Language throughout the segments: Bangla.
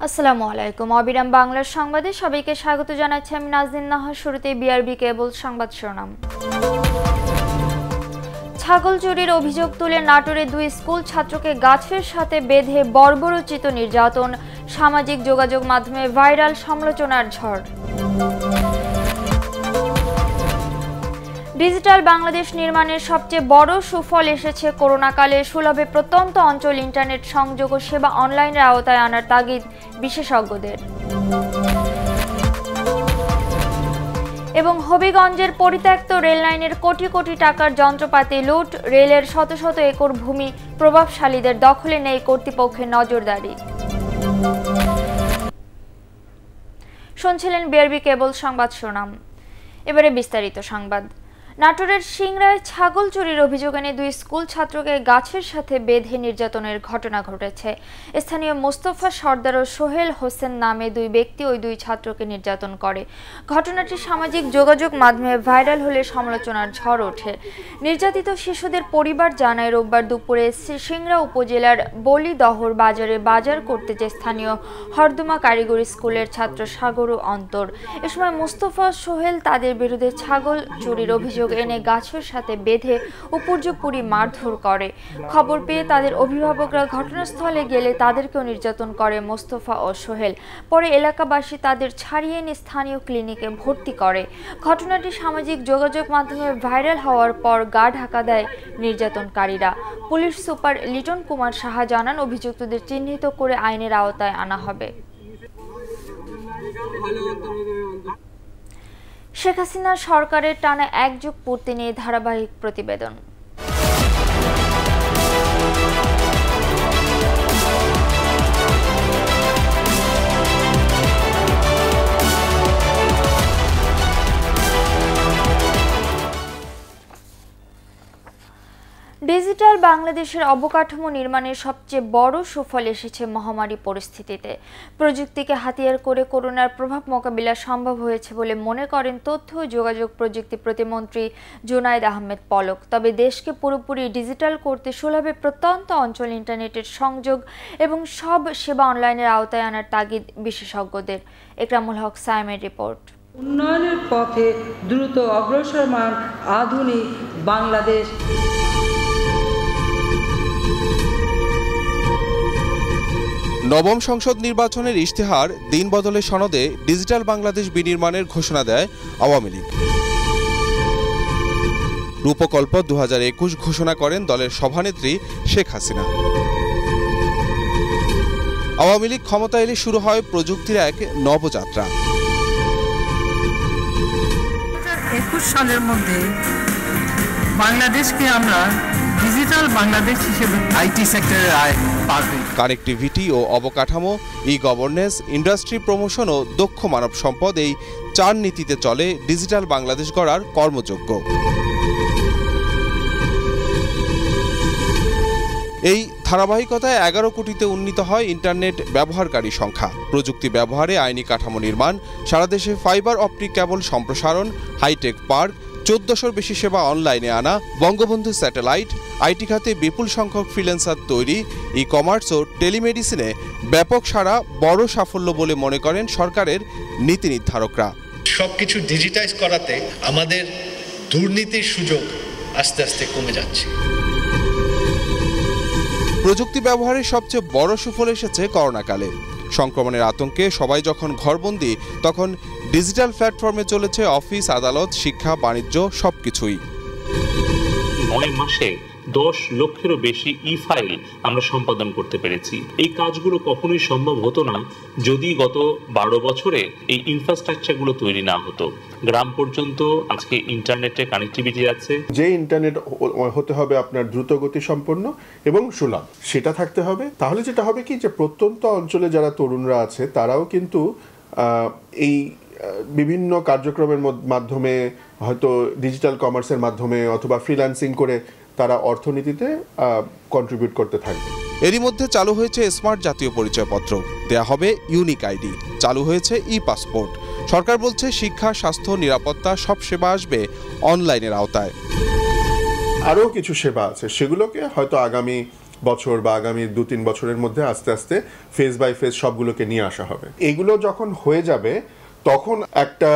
আসসালামু আলাইকুম। অবিরাম বাংলার সংবাদে সবাইকে স্বাগত জানাচ্ছি আমি নাজনীন নাহার। শুরুতে বিআরবি কেবল সংবাদ শিরোনাম। ছাগল চুরির অভিযোগ তুলে নাটোরে 2 স্কুল ছাত্রকে গাছের সাথে বেঁধে বর্বরোচিত নির্যাতন, সামাজিক যোগাযোগ মাধ্যমে ভাইরাল সমালোচনার ঝড়। ডিজিটাল বাংলাদেশ নির্মাণের সবচেয়ে বড় সুফল এসেছে করোনাকালে। সুলভে প্রত্যন্ত অঞ্চল ইন্টারনেট সংযোগ ও সেবা অনলাইনের আওতায় আনার তাগিদ বিশেষজ্ঞদের। এবং হবিগঞ্জের পরিত্যক্ত রেললাইনের কোটি কোটি টাকার যন্ত্রপাতি লুট, রেলের শত শত একর ভূমি প্রভাবশালীদের দখলে নেই কর্তৃপক্ষের নজরদারি। শুনছিলেন বিআরবি কেবল সংবাদ শিরোনাম। এবারে বিস্তারিত সংবাদ। নাটোরের সিংড়ায় ছাগল চুরির অভিযোগ এনে 2 স্কুল ছাত্রকে গাছের সাথে বেঁধে নির্যাতনের ঘটনা ঘটেছে। স্থানীয় মোস্তফা সর্দার ও সোহেল হোসেন নামে 2 ব্যক্তি ওই 2 ছাত্রকে নির্যাতন করে। ঘটনাটি সামাজিক যোগাযোগ মাধ্যমে ভাইরাল হলে সমালোচনার ঝড় ওঠে। নির্যাতিত শিশুদের পরিবার জানায়, রোববার দুপুরে সিংড়া উপজেলার বলিদহর বাজারে বাজার করতে যে স্থানীয় হরদুমা কারিগরি স্কুলের ছাত্র সাগর অন্তর। এ সময় মোস্তফা সোহেল তাদের বিরুদ্ধে ছাগল চুরির অভিযোগ এনে গাছের সাথে বেঁধে উপর্যুপরি মারধর করে। খবর পেয়ে তাদের অভিভাবকরা ঘটনাস্থলে গেলে তাদেরকেও নির্যাতন করে মোস্তফা ও সোহেল। পরে এলাকাবাসী তাদের ছাড়িয়ে এনে স্থানীয় ক্লিনিকে ভর্তি করে। ঘটনাটি সামাজিক যোগাযোগ মাধ্যমে ভাইরাল হওয়ার পর গা ঢাকা দেয় নির্যাতনকারীরা। পুলিশ সুপার লিটন কুমার সাহা জানান, অভিযুক্তদের চিহ্নিত করে আইনের আওতায় আনা হবে। শেখ হাসিনা সরকারের টানা 1 যুগ পূর্তি নিয়ে ধারাবাহিক প্রতিবেদন। ডিজিটাল বাংলাদেশের অবকাঠামো নির্মাণের সবচেয়ে বড় সুফল এসেছে মহামারী পরিস্থিতিতে। প্রযুক্তিকে হাতিয়ার করে করোনার প্রভাব মোকাবিলা সম্ভব হয়েছে বলে মনে করেন তথ্য ও যোগাযোগ প্রযুক্তি প্রতিমন্ত্রী জুনায়েদ আহমেদ পলক। তবে দেশকে পুরোপুরি ডিজিটাল করতে সুলভে প্রত্যন্ত অঞ্চল ইন্টারনেটের সংযোগ এবং সব সেবা অনলাইনের আওতায় আনার তাগিদ বিশেষজ্ঞদের। একরামুল হক সাইমের রিপোর্ট। উন্নয়নের পথে দ্রুত অগ্রসরমান আধুনিক বাংলাদেশ। নবম সংসদ নির্বাচনের ইশতেহার দিন বদলে সনদে ডিজিটাল বাংলাদেশ বিনির্মাণের ঘোষণা দেয় আওয়ামী লীগ। রূপকল্প 2021 ঘোষণা করেন দলের সভানেত্রী শেখ হাসিনা। আওয়ামী লীগ ক্ষমতা এলে শুরু হয় প্রযুক্তির এক নবযাত্রা। 2021 সালের মধ্যে বাংলাদেশকে আমরা ডিজিটাল বাংলাদেশ হিসেবে আইটি সেক্টরের আয় পাবে। কানেক্টিভিটি ও অবকাঠামো, ই-গভর্নেন্স, ইন্ডাস্ট্রি প্রমোশন ও দক্ষ মানব সম্পদ, এই 4 নীতিতে চলে ডিজিটাল বাংলাদেশ গড়ার কর্মযজ্ঞ। এই ধারাবাহিকতায় 11 কোটিতে উন্নীত হয় ইন্টারনেট ব্যবহারকারী সংখ্যা। প্রযুক্তি ব্যবহারে আইনি কাঠামো নির্মাণ, সারা দেশে ফাইবার অপটিক কেবল সম্প্রসারণ, হাইটেক পার্ক, 1400-র বেশি সেবা অনলাইনে আনা, বঙ্গবন্ধু স্যাটেলাইট, আইটি খাতে বিপুল সংখ্যক ফ্রিল্যান্সার তৈরি, ই কমার্স ও টেলিমেডিসিনে ব্যাপক সাড়া বড় সাফল্য বলে মনে করেন সরকারের নীতি নির্ধারকরা। সবকিছু ডিজিটাইজ করাতে আমাদের দুর্নীতির সুযোগ আস্তে আস্তে কমে যাচ্ছে। প্রযুক্তি ব্যবহারের সবচেয়ে বড় সুফল এসেছে করোনাকালে। সংক্রমণের আতঙ্কে সবাই যখন ঘরবন্দি, তখন ডিজিটাল প্ল্যাটফর্মে চলেছে অফিস, আদালত, শিক্ষা, বাণিজ্য সবকিছুই। 9 মাসে 10 লক্ষেরও বেশি ই-ফাইল আমরা সম্পাদন করতে পেরেছি। এই কাজগুলো কখনোই সম্ভব হতো না যদি গত 12 বছরে এই ইনফ্রাস্ট্রাকচারগুলো তৈরি না হতো। গ্রাম পর্যন্ত আজকে ইন্টারনেটের কানেক্টিভিটি আছে। যে ইন্টারনেট হতে হবে আপনার দ্রুতগতি সম্পন্ন এবং সুলভ, সেটা থাকতে হবে। তাহলে যেটা হবে কি, যে প্রত্যন্ত অঞ্চলে যারা তরুণরা আছে তারাও কিন্তু এই বিভিন্ন কার্যক্রমের মাধ্যমে, হয়তো ডিজিটাল কমার্সের মাধ্যমে অথবা ফ্রিল্যান্সিং করে তারা অর্থনীতিতে কন্ট্রিবিউট করতে থাকবে। এরই মধ্যে চালু হয়েছে স্মার্ট জাতীয় পরিচয়পত্র, দেয়া হবে ইউনিক আইডি, চালু হয়েছে ই পাসপোর্ট। সরকার বলছে শিক্ষা, স্বাস্থ্য, নিরাপত্তা সব সেবা আসবে অনলাইনের আওতায়। আরও কিছু সেবা আছে, সেগুলোকে হয়তো আগামী বছর বা আগামী 2-3 বছরের মধ্যে আস্তে আস্তে ফেজ বাই ফেজ সবগুলোকে নিয়ে আসা হবে। এগুলো যখন হয়ে যাবে তখন একটা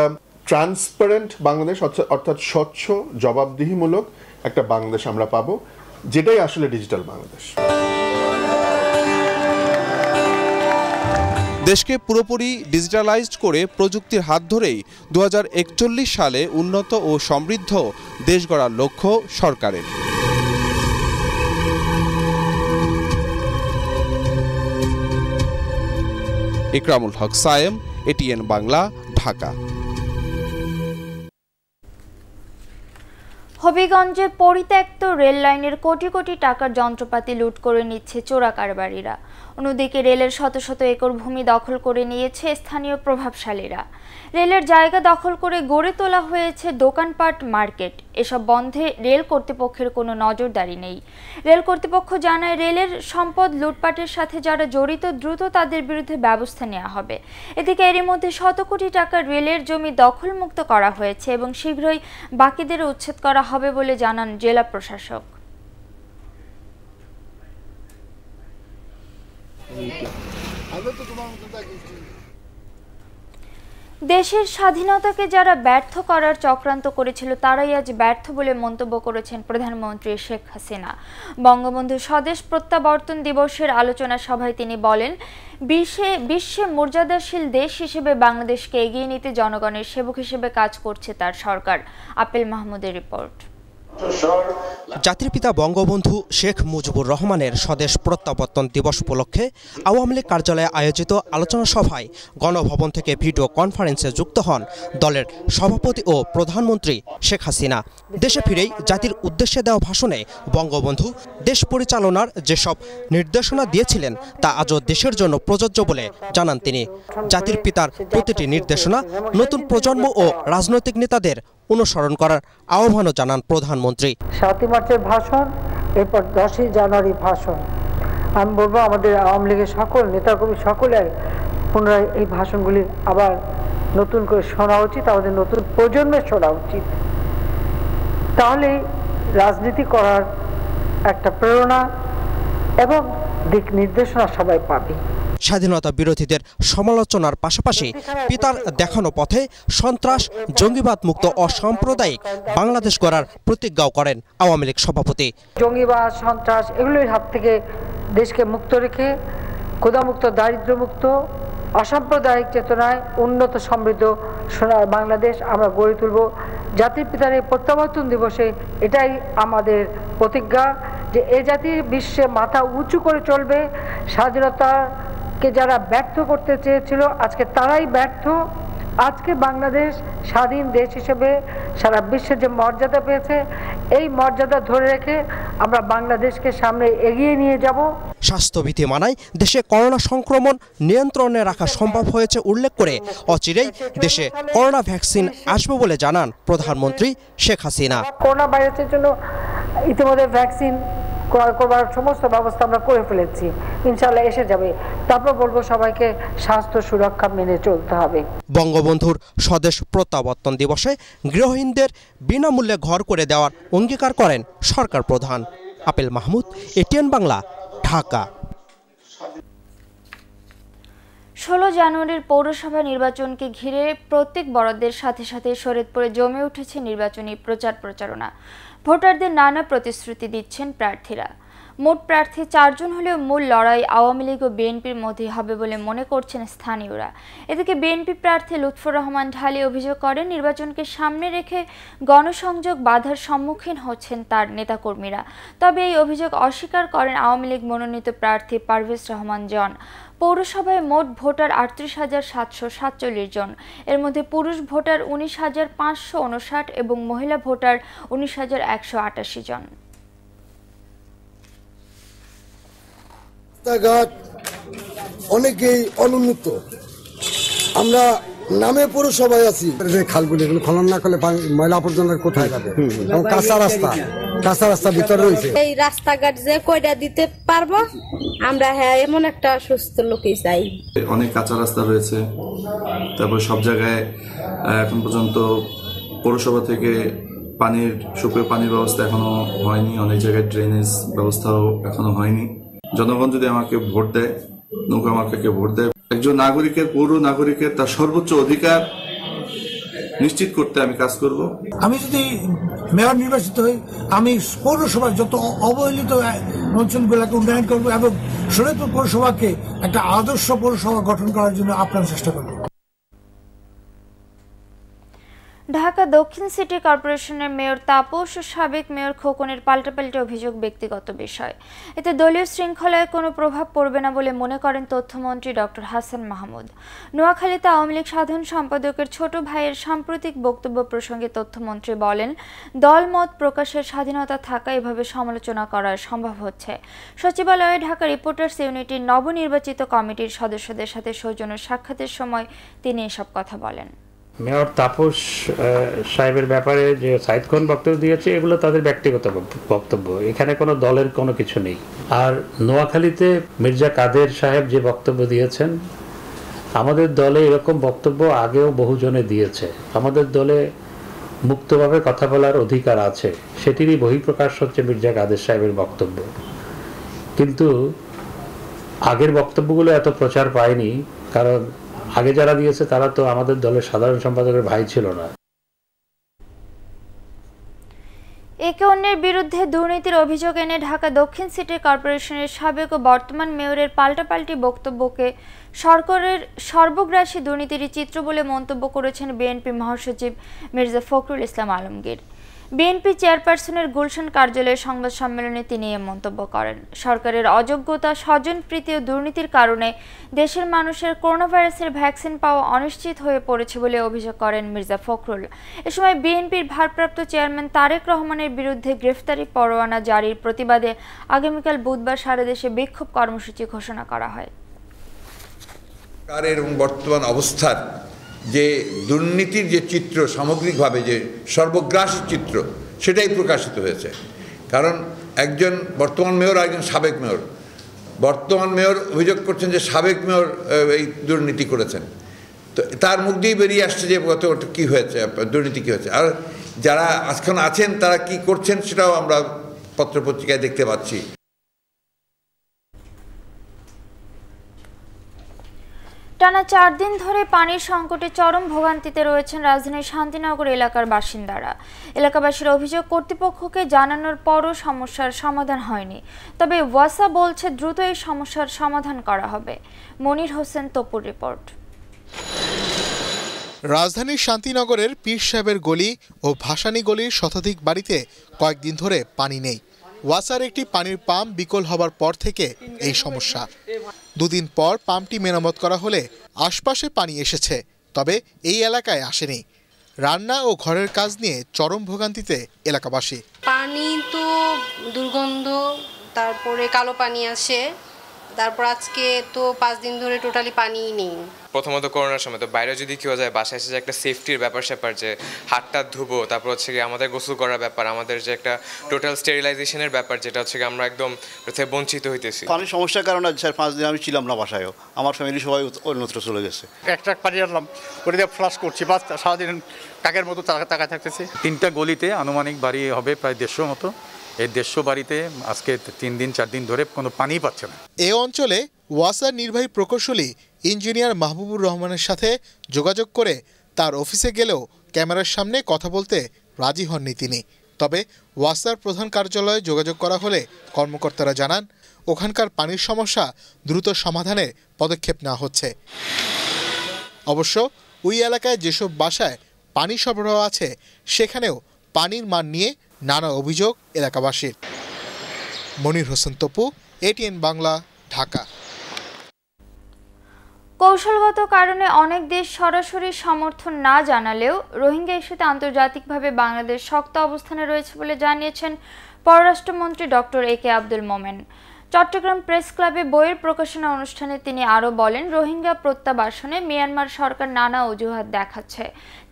ট্রান্সপারেন্ট বাংলাদেশ, অর্থাৎ স্বচ্ছ জবাবদিহিমূলক একটা বাংলাদেশ আমরা পাবো, যেটাই আসলে ডিজিটাল বাংলাদেশ। দেশকে পুরোপুরি ডিজিটালাইজড করে প্রযুক্তির হাত ধরেই 2041 সালে উন্নত ও সমৃদ্ধ দেশ গড়ার লক্ষ্য সরকারের। ইকরামুল হক সায়েম, এটিএন বাংলা, ঢাকা। হবিগঞ্জের পরিত্যক্ত রেল লাইনের কোটি কোটি টাকার যন্ত্রপাতি লুট করে নিচ্ছে চোরা কারবারিরা। অন্যদিকে রেলের শত শত একর ভূমি দখল করে নিয়েছে স্থানীয় প্রভাবশালীরা। রেলের জায়গা দখল করে গড়ে তোলা হয়েছে দোকানপাট, মার্কেট। এসব বন্ধে রেল কর্তৃপক্ষের কোনো নজরদারি নেই। রেল কর্তৃপক্ষ জানায়, রেলের সম্পদ লুটপাটের সাথে যারা জড়িত দ্রুত তাদের বিরুদ্ধে ব্যবস্থা নেওয়া হবে। এদিকে এরই মধ্যে শত কোটি টাকার রেলের জমি দখলমুক্ত করা হয়েছে এবং শীঘ্রই বাকিদের উচ্ছেদ করা হবে বলে জানান জেলা প্রশাসক। দেশের স্বাধীনতাকে যারা ব্যর্থ করার চক্রান্ত করেছিল তারাই আজ ব্যর্থ বলে মন্তব্য করেছেন প্রধানমন্ত্রী শেখ হাসিনা। বঙ্গবন্ধু স্বদেশ প্রত্যাবর্তন দিবসের আলোচনা সভায় তিনি বলেন, বিশ্বে মর্যাদাশীল দেশ হিসেবে বাংলাদেশকে এগিয়ে নিতে জনগণের সেবক হিসেবে কাজ করছে তার সরকার। আপেল মাহমুদের রিপোর্ট। জাতির পিতা বঙ্গবন্ধু শেখ মুজিবুর রহমানের স্বদেশ প্রত্যাবর্তন দিবস উপলক্ষে আওয়ামী লীগ কার্যালয়ে আয়োজিত আলোচনা সভায় গণভবন থেকে ভিডিও কনফারেন্সে যুক্ত হন দলের সভাপতি ও প্রধানমন্ত্রী শেখ হাসিনা। দেশে ফিরেই জাতির উদ্দেশ্যে দেওয়া ভাষণে বঙ্গবন্ধু দেশ পরিচালনার যেসব নির্দেশনা দিয়েছিলেন তা আজও দেশের জন্য প্রযোজ্য বলে জানান তিনি। জাতির পিতার প্রতিটি নির্দেশনা নতুন প্রজন্ম ও রাজনৈতিক নেতাদের অনুসরণ করার আহ্বানও জানান প্রধানমন্ত্রী। 7 মার্চের ভাষণ, এরপর 10 জানুয়ারি ভাষণ। আমি বলবো আমাদের আওয়ামী লীগের সকল নেতাকর্মী সকলের পুনরায় এই ভাষণগুলি আবার নতুন করে শোনা উচিত, আমাদের নতুন প্রজন্মের শোনা উচিত। তাহলে রাজনীতি করার একটা প্রেরণা এবং দিক নির্দেশনা সবাই পাবে। স্বাধীনতা বিরোধীদের সমালোচনার পাশাপাশি পিতার দেখানো পথে সন্ত্রাস, জঙ্গিবাদ মুক্ত অসাম্প্রদায়িক বাংলাদেশ গড়ার প্রতিজ্ঞাও করেন আওয়ামী লীগ সভাপতি। জঙ্গিবাদ, সন্ত্রাস এগুলোর হাত থেকে দেশকে মুক্ত রেখে ক্ষুধামুক্ত, দারিদ্র্যমুক্ত, অসাম্প্রদায়িক চেতনায় উন্নত সমৃদ্ধ সোনার বাংলাদেশ আমরা গড়ে তুলব। জাতির পিতার এই প্রত্যাবর্তন দিবসে এটাই আমাদের প্রতিজ্ঞা যে এ জাতির বিশ্বে মাথা উঁচু করে চলবে। স্বাধীনতাকে যারা ব্যর্থ করতে চেয়েছিল আজকে তারাই ব্যর্থ। আজকে বাংলাদেশ স্বাধীন দেশ হিসেবে সারা বিশ্বে যে মর্যাদা পেয়েছে, এই মর্যাদা ধরে রেখে আমরা বাংলাদেশকে সামনে এগিয়ে নিয়ে যাব। স্বাস্থ্যবিধি মানায় দেশে করোনা সংক্রমণ নিয়ন্ত্রণে রাখা সম্ভব হয়েছে উল্লেখ করে অচিরেই দেশে করোনা ভ্যাকসিন আসবে বলে জানান প্রধানমন্ত্রী শেখ হাসিনা। করোনা ভাইরাসের জন্য ইতিমধ্যে ভ্যাকসিন ক্রয় করবার সমস্ত ব্যবস্থা আমরা করে ফেলেছি, ইনশাআল্লাহ এসে যাবে। তারপর বলবো সবাইকে স্বাস্থ্য সুরক্ষা মেনে চলতে হবে। বঙ্গবন্ধুর স্বদেশ প্রত্যাবর্তন দিবসে গৃহহীনদের বিনামূল্যে ঘর করে দেওয়ার অঙ্গীকার করেন সরকার প্রধান। Apple Mahmud, ATN Bangla, Dhaka. 16 জানুয়ারির পৌরসভা নির্বাচনকে ঘিরে প্রত্যেক বরাদ্দের সাথে সাথে শরীয়তপুরে জমে উঠেছে নির্বাচনী প্রচারণা। ভোটারদের নানা প্রতিশ্রুতি দিচ্ছেন প্রার্থীরা। মোট প্রার্থী 4 জন হলেও মূল লড়াই আওয়ামী লীগ ও বিএনপির মধ্যে হবে বলে মনে করছেন স্থানীয়রা। এদিকে বিএনপি প্রার্থী লুৎফর রহমান ঢালি অভিযোগ করেন, নির্বাচনকে সামনে রেখে গণসংযোগ বাধার সম্মুখীন হচ্ছেন তার নেতাকর্মীরা। তবে এই অভিযোগ অস্বীকার করেন আওয়ামী লীগ মনোনীত প্রার্থী পারভেজ রহমান জন। পৌরসভায় মোট ভোটার 38,747 জন। এর মধ্যে পুরুষ ভোটার 19,559 এবং মহিলা ভোটার 19,188 জন। রাস্তাঘাট অনেকেই অনুন্নত। আমরা নামে পৌরসভায় আছি, খালগুলি এগুলো খনন না করলে ময়লা আবর্জনা কোথায় যাবে? কাঁচা রাস্তা ভিতরে রয়েছে। এই রাস্তাঘাট যে কয়টা দিতে পারবো আমরা, হ্যাঁ এমন একটা সুস্থ লোকই চাই। অনেক কাঁচা রাস্তা রয়েছে, তারপর সব জায়গায় এখন পর্যন্ত পৌরসভা থেকে সুপেয় পানির ব্যবস্থা এখনো হয়নি, অনেক জায়গায় ড্রেনেজ ব্যবস্থাও এখনো হয়নি। জনগণ যদি আমাকে ভোট দেয়, নৌকা মার্কাকে ভোট দেয়, একজন নাগরিকের, পৌর নাগরিকের তার সর্বোচ্চ অধিকার নিশ্চিত করতে আমি কাজ করব। আমি যদি মেয়র নির্বাচিত হই, আমি পৌরসভার যত অবহেলিত অঞ্চলগুলোকে উন্নয়ন করব এবং শরীয়তপুর পৌরসভাকে একটা আদর্শ পৌরসভা গঠন করার জন্য আপ্রাণ চেষ্টা করব। ঢাকা দক্ষিণ সিটি কর্পোরেশনের মেয়র তাপস ও সাবেক মেয়র খোকনের পাল্টাপাল্টি অভিযোগ ব্যক্তিগত বিষয়। এতে দলীয় শৃঙ্খলায় কোনো প্রভাব পড়বে না বলে মনে করেন তথ্যমন্ত্রী ডক্টর হাসান মাহমুদ। নোয়াখালীতে আওয়ামী লীগ সাধারণ সম্পাদকের ছোট ভাইয়ের সাম্প্রতিক বক্তব্য প্রসঙ্গে তথ্যমন্ত্রী বলেন, দল মত প্রকাশের স্বাধীনতা থাকা এভাবে সমালোচনা করা সম্ভব হচ্ছে। সচিবালয়ে ঢাকা রিপোর্টার্স ইউনিটির নবনির্বাচিত কমিটির সদস্যদের সাথে সৌজন্য সাক্ষাতের সময় তিনি এসব কথা বলেন। মেয়র তাপস সাহেবের ব্যাপারে যে সাইদ খান বক্তব্য দিয়েছে, এগুলো তাদের ব্যক্তিগত বক্তব্য, এখানে কোনো দলের কোনো কিছু নেই। আর নোয়াখালীতে মির্জা কাদের সাহেব যে বক্তব্য দিয়েছেন, আমাদের দলে এরকম বক্তব্য আগেও বহুজনে দিয়েছে। আমাদের দলে মুক্তভাবে কথা বলার অধিকার আছে, সেটিরই বহিঃপ্রকাশ হচ্ছে মির্জা কাদের সাহেবের বক্তব্য। কিন্তু আগের বক্তব্যগুলো এত প্রচার পায়নি, কারণ আগে যারা দিয়েছে তারা তো আমাদের দলের সাধারণ সম্পাদকের ভাই ছিল না। একে অন্যের বিরুদ্ধে দুর্নীতির অভিযোগ এনে ঢাকা দক্ষিণ সিটি কর্পোরেশনের সাবেক ও বর্তমান মেয়রের পাল্টাপাল্টি বক্তব্যকে সরকারের সর্বগ্রাসী দুর্নীতির চিত্র বলে মন্তব্য করেছেন বিএনপি মহাসচিব মির্জা ফখরুল ইসলাম আলমগীর। বিএনপি চেয়ারপারসনের গুলশান কার্যালয়ে সংবাদ সম্মেলনে তিনি এ মন্তব্য করেন। সরকারের অযোগ্যতা, স্বজনপ্রীতি ও দুর্নীতির কারণে দেশের মানুষের করোনা ভাইরাসের ভ্যাকসিন পাওয়া অনিশ্চিত হয়ে পড়েছে বলে অভিযোগ করেন মির্জা ফখরুল। এ সময় বিএনপির ভারপ্রাপ্ত চেয়ারম্যান তারেক রহমানের বিরুদ্ধে গ্রেফতারি পরোয়ানা জারির প্রতিবাদে আগামীকাল বুধবার সারা দেশে বিক্ষোভ কর্মসূচি ঘোষণা করা হয়। এবং বর্তমান অবস্থার যে দুর্নীতির যে চিত্র, সামগ্রিকভাবে যে সর্বগ্রাসী চিত্র, সেটাই প্রকাশিত হয়েছে। কারণ একজন বর্তমান মেয়র আর একজন সাবেক মেয়র, বর্তমান মেয়র অভিযোগ করছেন যে সাবেক মেয়র এই দুর্নীতি করেছেন, তো তার মুখ দিয়েই বেরিয়ে আসছে যে ওটা কী হয়েছে, দুর্নীতি কী হয়েছে। আর যারা আজকাল আছেন তারা কি করছেন সেটাও আমরা পত্রপত্রিকায় দেখতে পাচ্ছি। টানা 4 দিন ধরে পানির সংকটে চরম ভোগান্তিতে রয়েছেন রাজধানীর শান্তিনগর এলাকার বাসিন্দারা। এলাকাবাসীর অভিযোগ, কর্তৃপক্ষকে জানানোর পরও সমস্যার সমাধান হয়নি। তবে ওয়াসা বলছে দ্রুত এই সমস্যার সমাধান করা হবে। মনির হোসেন তপুর রিপোর্ট। রাজধানীর শান্তিনগরের পীর সাহেবের গলি ও ভাসানী গলির শতাধিক বাড়িতে কয়েকদিন ধরে পানি নেই। ওয়াসার একটি পানির পাম্প বিকল হবার পর থেকে এই সমস্যা। 2 দিন পর পাম্পটি মেরামত করা হলে আশপাশে পানি এসেছে, তবে এই এলাকায় আসেনি। রান্না ও ঘরের কাজ নিয়ে চরম ভোগান্তিতে এলাকাবাসী। পানি তো দুর্গন্ধ, তারপরে কালো পানি আসে, তারপর আজকে তো 5 দিন ধরে টোটালি পানিই নেই। প্রথমত করোনার সময় তো বাইরে যদি কেউ যায়, বাসায় এসে যে একটা সেফটির ব্যাপার যে হাতটা ধুবো, তারপর হচ্ছে কি আমাদের গোসল করার ব্যাপার, আমাদের যে একটা টোটাল স্টেরিলাইজেশনের ব্যাপার, যেটা হচ্ছে কি আমরা একদম বঞ্চিত হইতেছি। পানির সমস্যার কারণে 4-5 দিন আমি ছিলাম না বাসায়ও, আমার ফ্যামিলি সবাই অন্যত্র চলে গেছে। একটা পানি আনলাম, ওটা দিয়ে ফ্লাশ করছি, বাস সারাদিন কাকের মতো তাকায় থাকতেছি। 3টা গলিতে আনুমানিক বাড়ি হবে প্রায় 150 মতো। এই 150 বাড়িতে আজকে 3-4 দিন ধরে কোনো পানি পাচ্ছে না। এই অঞ্চলে ওয়াসার নির্বাহী প্রকৌশলী ইঞ্জিনিয়ার মাহবুবুর রহমানের সাথে যোগাযোগ করে তার অফিসে গেলেও ক্যামেরার সামনে কথা বলতে রাজি হননি তিনি। তবে ওয়াসার প্রধান কার্যালয়ে যোগাযোগ করা হলে কর্মকর্তারা জানান, ওখানকার পানির সমস্যা দ্রুত সমাধানের পদক্ষেপ নেওয়া হচ্ছে। অবশ্য ওই এলাকায় যেসব বাসায় পানি সরবরাহ আছে, সেখানেও পানির মান নিয়ে নানা অভিযোগ এলাকাবাসীর। মনির হোসেন তপু, ATN বাংলা, ঢাকা। কৌশলগত কারণে অনেক দেশ সরাসরি সমর্থন না জানালেও রোহিঙ্গা ইস্যুতে আন্তর্জাতিকভাবে বাংলাদেশ শক্ত অবস্থানে রয়েছে বলে জানিয়েছেন পররাষ্ট্রমন্ত্রী doctor AK Abdul Momen. Chittagong press ক্লাবে বইয়ের প্রকাশনা অনুষ্ঠানে তিনি আরও বলেন, রোহিঙ্গা প্রত্যাবাসনে মিয়ানমার সরকার নানা অজুহাত দেখাচ্ছে।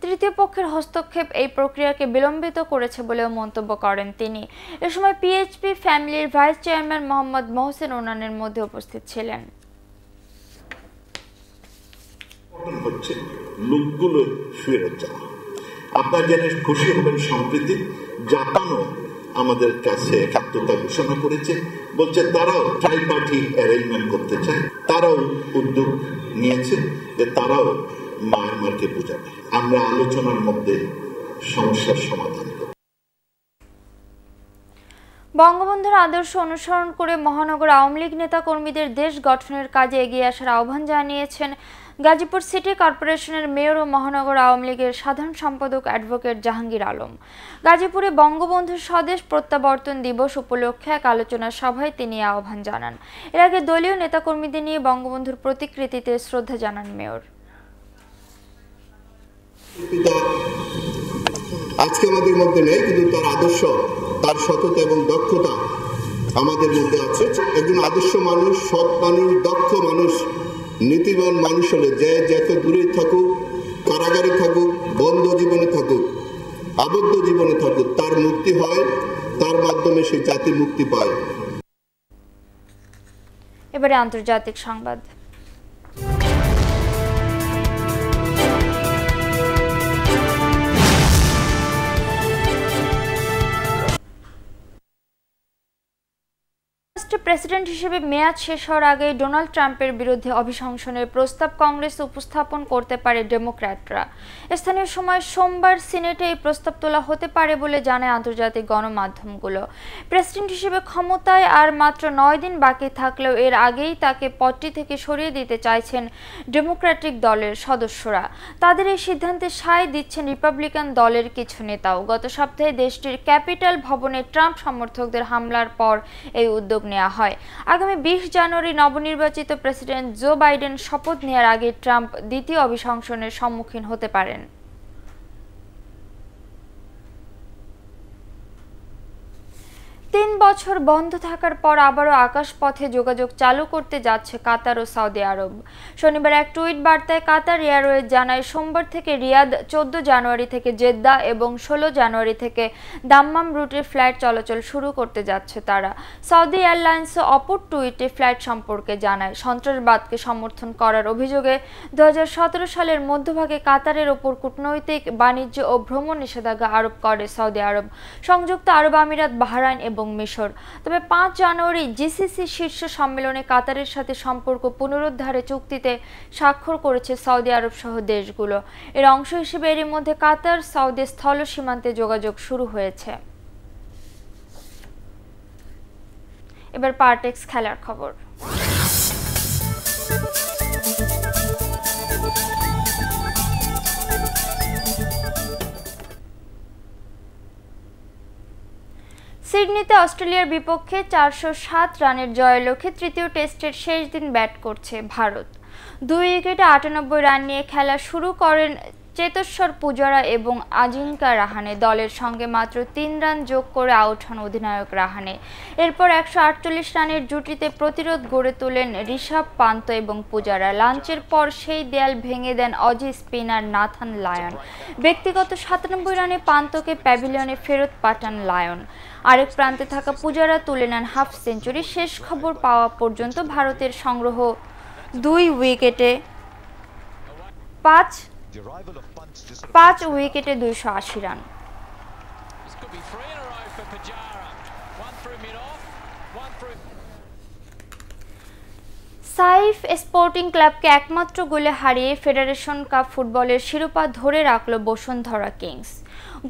তৃতীয় পক্ষের হস্তক্ষেপ এই প্রক্রিয়াকে বিলম্বিত করেছে বলেও মন্তব্য করেন তিনি। এ সময় PHP ফ্যামিলির ভাইস চেয়ারম্যান মোহাম্মদ মহসেন ওনানের মধ্যে উপস্থিত ছিলেন। হচ্ছে লোকগুলো শুয়ে যাওয়া, আপনারা জেনে খুশি হবেন, সম্প্রতি জাপানও আমাদের কাছে একাত্মতা ঘোষণা করেছে, বলছে তারাও ট্রাই পার্টি অ্যারেঞ্জমেন্ট করতে চায়, তারাও উদ্যোগ নিয়েছে যে তারাও মায়ানমারকে বোঝাবে। আমরা আলোচনার মধ্যে সমস্যার সমাধান করব। বঙ্গবন্ধুর আদর্শ অনুসরণ করে মহানগর আওয়ামী লীগ নেতা কর্মীদের দেশ গঠনের কাজে এগিয়ে আসার আহ্বান জানিয়েছেন গাজীপুর সিটি কর্পোরেশনের মেয়র ও মহানগর আওয়ামী লীগের সাধারণ সম্পাদক অ্যাডভোকেট জাহাঙ্গীর আলম। গাজীপুরে বঙ্গবন্ধুর স্বদেশ প্রত্যাবর্তন দিবস উপলক্ষে এক আলোচনা সভায় তিনি আহ্বান জানান। এর আগে দলীয় নেতাকর্মীদের নিয়ে বঙ্গবন্ধুর প্রতিকৃতিতে শ্রদ্ধা জানান মেয়র। আজকে আমাদের মধ্যে নেই, কিন্তু তার আদর্শ, তার সততা এবং দক্ষতা আমাদের মধ্যে আছে। একজন আদর্শ মানুষ, সৎ মানুষ, দক্ষ মানুষ, নীতিবান মানুষ হলে যে যত দূরে থাকুক, কারাগারে থাকুক, বন্ধ জীবনে থাকুক, আবদ্ধ জীবনে থাকুক, তার মুক্তি হয়, তার মাধ্যমে সেই জাতি মুক্তি পায়। এবারে আন্তর্জাতিক সংবাদ। প্রেসিডেন্ট হিসেবে মেয়াদ শেষ হওয়ার আগে ডোনাল্ড ট্রাম্পের বিরুদ্ধে অভিশংসনের প্রস্তাব কংগ্রেস উপস্থাপন করতে পারে ডেমোক্র্যাটরা। স্থানীয় সময় সোমবার সিনেটে এই প্রস্তাব তোলা হতে পারে বলে জানায় আন্তর্জাতিক গণমাধ্যমগুলো। প্রেসিডেন্ট হিসেবে ক্ষমতায় আর মাত্র 9 দিন বাকি থাকলেও এর আগেই তাকে পদটি থেকে সরিয়ে দিতে চাইছেন ডেমোক্র্যাটিক দলের সদস্যরা। তাদের এই সিদ্ধান্তে সায় দিচ্ছেন রিপাবলিকান দলের কিছু নেতাও। গত সপ্তাহে দেশটির ক্যাপিটাল ভবনে ট্রাম্প সমর্থকদের হামলার পর এই উদ্যোগ নেওয়া হয়। আগামী 20 জানুয়ারি নবনির্বাচিত প্রেসিডেন্ট জো বাইডেন শপথ নেওয়ার আগে ট্রাম্প দ্বিতীয় অভিশংসনের সম্মুখীন হতে পারেন। 3 বছর বন্ধ থাকার পর আবারও আকাশপথে যোগাযোগ চালু করতে যাচ্ছে কাতার ও সৌদি আরব। শনিবার এক টুইট বার্তায় কাতার এয়ারওয়েজ জানায়, সোমবার থেকে রিয়াদ, 14 জানুয়ারি থেকে জেদ্দা এবং 16 জানুয়ারি থেকে দাম্মাম রুটে ফ্লাইট চলাচল শুরু করতে যাচ্ছে তারা। সৌদি এয়ারলাইন্সও অপর টুইটে ফ্লাইট সম্পর্কে জানায়, সন্ত্রাসবাদকে সমর্থন করার অভিযোগে 2017 সালের মধ্যভাগে কাতারের ওপর কূটনৈতিক, বাণিজ্য ও ভ্রমণ নিষেধাজ্ঞা আরোপ করে সৌদি আরব, সংযুক্ত আরব আমিরাত, বাহরাইন এবং মিশর। তবে 5 জানুয়ারি জিসিসি শীর্ষ সম্মেলনে কাতারের সাথে সম্পর্ক পুনরুদ্ধারে চুক্তিতে স্বাক্ষর করেছে সৌদি আরব সহ দেশগুলো। এর অংশ হিসেবে এরই মধ্যে কাতার সৌদি স্থল সীমান্তে যোগাযোগ শুরু হয়েছে। এবার পার্টেক্স খেলার খবর। সিডনিতে অস্ট্রেলিয়ার বিপক্ষে 407 রানের জয়ের লক্ষ্যে তৃতীয় টেস্টের শেষ দিন ব্যাট করছে ভারত। 2 উইকেটে 98 রান নিয়ে খেলা শুরু করেন চেতেশ্বর পূজারা এবং আজিঙ্কা রাহানে। দলের সঙ্গে মাত্র 3 রান যোগ করে আউট হন অধিনায়ক রাহানে। এরপর 148 রানের জুটিতে প্রতিরোধ গড়ে তোলেন ঋষভ পান্ত এবং পূজারা। লাঞ্চের পর সেই দেয়াল ভেঙে দেন অজি স্পিনার নাথান লায়ন। ব্যক্তিগত 97 রানে পান্তকে প্যাভিলিয়নে ফেরত পাঠান লায়ন। আরেক প্রান্তে থাকা পূজারা তুলে নেন হাফ সেঞ্চুরি। শেষ খবর পাওয়া পর্যন্ত ভারতের সংগ্রহ 2 উইকেটে 5 উইকেটে 280 রান। সাইফ স্পোর্টিং ক্লাবকে একমাত্র গোলে হারিয়ে ফেডারেশন কাপ ফুটবলের শিরোপা ধরে রাখল বসুন্ধরা কিংস।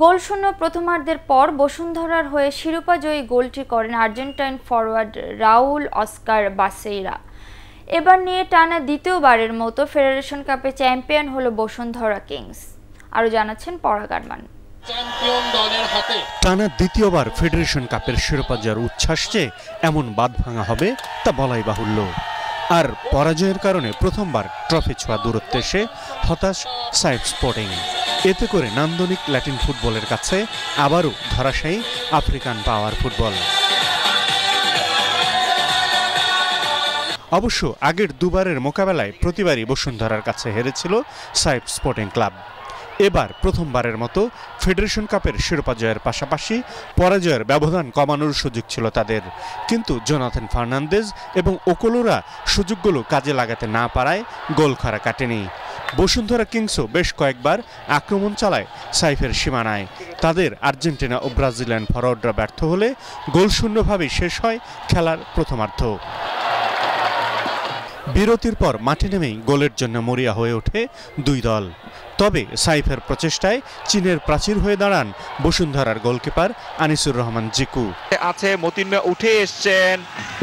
গোলশূন্য প্রথমার্ধের পর বসুন্ধরার হয়ে শিরোপা জয়ী গোলটি করেন আর্জেন্টাইন ফরওয়ার্ড রাউল অস্কার বাসেইরা। এবার নিয়ে টানা দ্বিতীয়বারের মতো ফেডারেশন কাপে চ্যাম্পিয়ন হলো বসুন্ধরা কিংস। আরও জানাচ্ছেন পরাগ আরমান। টানা দ্বিতীয়বার ফেডারেশন কাপের শিরোপা জয়ের উচ্ছ্বাস যে এমন বাঁধ ভাঙা হবে তা বলাই বাহুল্য। আর পরাজয়ের কারণে প্রথমবার ট্রফি ছোঁয়া দূরত্বে এসে হতাশ সাইফ স্পোর্টিং। এতে করে নান্দনিক ল্যাটিন ফুটবলের কাছে আবারও ধরাশায়ী আফ্রিকান পাওয়ার ফুটবল। অবশ্য আগের দুবারের মোকাবেলায় প্রতিবারই বসুন্ধরার কাছে হেরেছিল সাইফ স্পোর্টিং ক্লাব। এবার প্রথমবারের মতো ফেডারেশন কাপের শিরোপা জয়ের পাশাপাশি পরাজয়ের ব্যবধান কমানোর সুযোগ ছিল তাদের, কিন্তু জোনাথন ফার্নান্দেজ এবং ওকোলোরা সুযোগগুলো কাজে লাগাতে না পারায় গোল খরা কাটেনি। বসুন্ধরা কিংসও বেশ কয়েকবার আক্রমণ চালায় সাইফের সীমানায়। তাদের আর্জেন্টিনা ও ব্রাজিলিয়ান ফরওয়ার্ডরা ব্যর্থ হলে গোলশূন্যভাবেই শেষ হয় খেলার প্রথমার্ধ। বিরতির পর মাঠে নেমেই গোলের জন্য মরিয়া হয়ে ওঠে দুই দল। তবে সাইফের প্রচেষ্টায় চীনের প্রাচীর হয়ে দাঁড়ান বসুন্ধরার গোলকিপার আনিসুর রহমান জিকু। উঠে এসেছেন।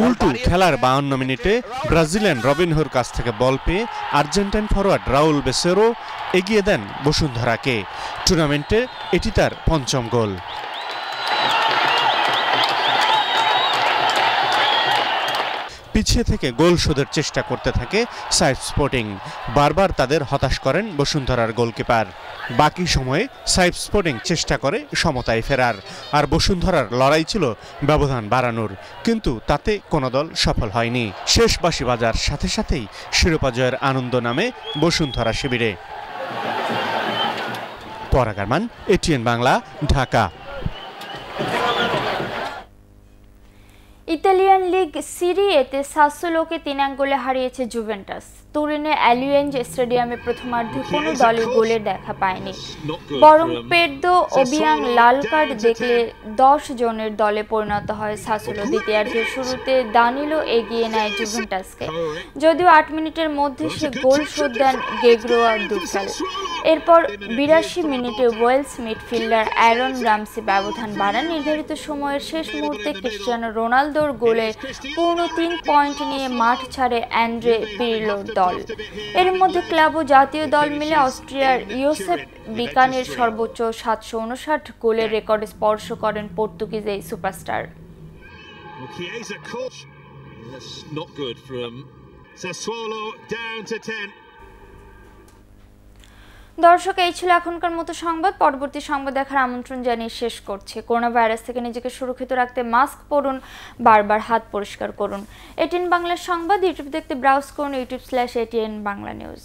উল্টো খেলার 52 মিনিটে ব্রাজিলিয়ান রবিনহোর কাছ থেকে বল পেয়ে আর্জেন্টাইন ফরওয়ার্ড রাউল বেসেরো এগিয়ে দেন বসুন্ধরাকে। টুর্নামেন্টে এটি তার 5ম গোল। পিছিয়ে থেকে গোল শোধের চেষ্টা করতে থাকে সাইফ স্পোর্টিং। বারবার তাদের হতাশ করেন বসুন্ধরার গোলকিপার। বাকি সময়ে সাইফ স্পোর্টিং চেষ্টা করে সমতায় ফেরার, আর বসুন্ধরার লড়াই ছিল ব্যবধান বাড়ানোর, কিন্তু তাতে কোনো দল সফল হয়নি। শেষ বাঁশি বাজার সাথে সাথেই শিরোপা জয়ের আনন্দ নামে বসুন্ধরা শিবিরে। Parag Arman, ATN Bangla, Dhaka. Italian league সিরিয়েতে সাসোলোকে 3 গোলে হারিয়েছে জুভেন্টাস। তুরিনে অ্যালিয়েঞ্জ স্টেডিয়ামে প্রথমার্ধে কোনো দলই গোলের দেখা পায়নি, বরং পেড্রো ওবিয়াং লাল কার্ড দেখলে 10 জনের দলে পরিণত হয় সাসোলো। দ্বিতীয়ার্ধের শুরুতে দানিলো এগিয়ে নেয় জুভেন্টাসকে, যদিও 8 মিনিটের মধ্যে সে গোল শোধ দেন গেগ্রোয়া দুফেল। এরপর 82 মিনিটে ওয়েলস মিডফিল্ডার অ্যারন রামসি ব্যবধান বাড়ান। নির্ধারিত সময়ের শেষ মুহূর্তে ক্রিস্টিয়ানো রোনালদোর গোলে পূর্ণ 3 পয়েন্ট নিয়ে মাঠ ছাড়ে অ্যান্ড্রে পিরলোর দল। এর মধ্যে ক্লাব ও জাতীয় দল মিলে অস্ট্রিয়ার ইয়োসেপ বিকানের সর্বোচ্চ 759 গোলের রেকর্ড স্পর্শ করেন পর্তুগিজ এই সুপারস্টার। দর্শক, এই ছিল এখনকার মতো সংবাদ। পরবর্তী সংবাদ দেখার আমন্ত্রণ জানিয়ে শেষ করছি। করোনা ভাইরাস থেকে নিজেকে সুরক্ষিত রাখতে মাস্ক পরুন, বারবার হাত পরিষ্কার করুন। এটিএন বাংলার সংবাদ ইউটিউব দেখতে ব্রাউজ করুন youtube/ATN বাংলা নিউজ।